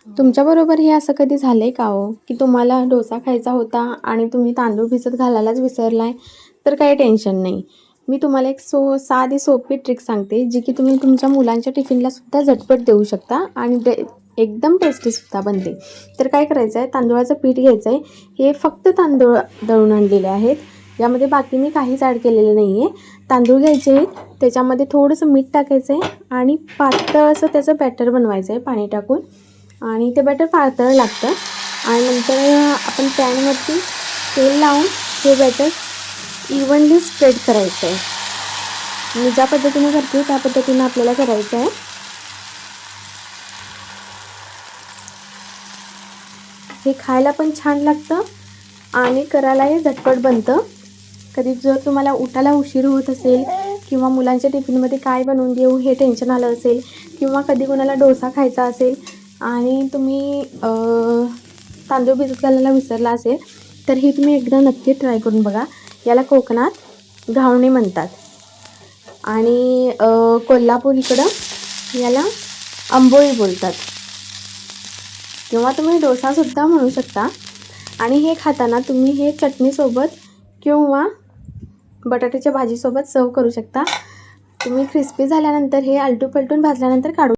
तुमच्याबरोबर हे असं कधी झालं आहे का हो, की तुम्हाला डोसा खायचा होता आणि तुम्ही तांदूळ भिजत घालायलाच विसरलाय? तर काही टेन्शन नाही. मी तुम्हाला एक साधी सोपी ट्रिक सांगते, जी की तुम्ही तुमच्या मुलांच्या टिफिनलासुद्धा झटपट देऊ शकता आणि एकदम टेस्टीसुद्धा बनते. तर काय करायचं आहे, तांदूळाचं पीठ घ्यायचं आहे. हे फक्त तांदूळ दळून आणलेले आहेत. यामध्ये बाकी मी काहीच ॲड केलेलं नाही आहे. तांदूळ घ्यायचे आहेत, त्याच्यामध्ये थोडंसं मीठ टाकायचं आहे आणि पातळ असं त्याचं बॅटर बनवायचं आहे पाणी टाकून. आणि ते बॅटर पातळ लागतं आणि नंतर आपण पॅनवरती तेल लावून हे बॅटर इव्हनली स्प्रेड करायचं आहे. मी ज्या पद्धतीने करते त्या पद्धतीने आपल्याला करायचं आहे. हे खायला पण छान लागतं आणि करायलाही झटपट बनतं. कधी जर तुम्हाला उठायला उशीर होत असेल किंवा मुलांच्या टिफिनमध्ये काय बनवून देऊ हे टेन्शन आलं असेल किंवा कधी कोणाला डोसा खायचा असेल आणि तुम्ही तांदूळ भिजत घालायला विसरला असेल, तर हे तुम्ही एकदा नक्की ट्राय करून बघा. याला कोकणात घावणे म्हणतात आणि कोल्हापूर इकडं याला आंबोळी बोलतात किंवा तुम्ही डोसासुद्धा म्हणू शकता. आणि हे खाताना तुम्ही हे चटणीसोबत किंवा बटाट्याच्या भाजीसोबत सर्व करू शकता. तुम्ही क्रिस्पी झाल्यानंतर हे आलटून पलटून भाजल्यानंतर काढू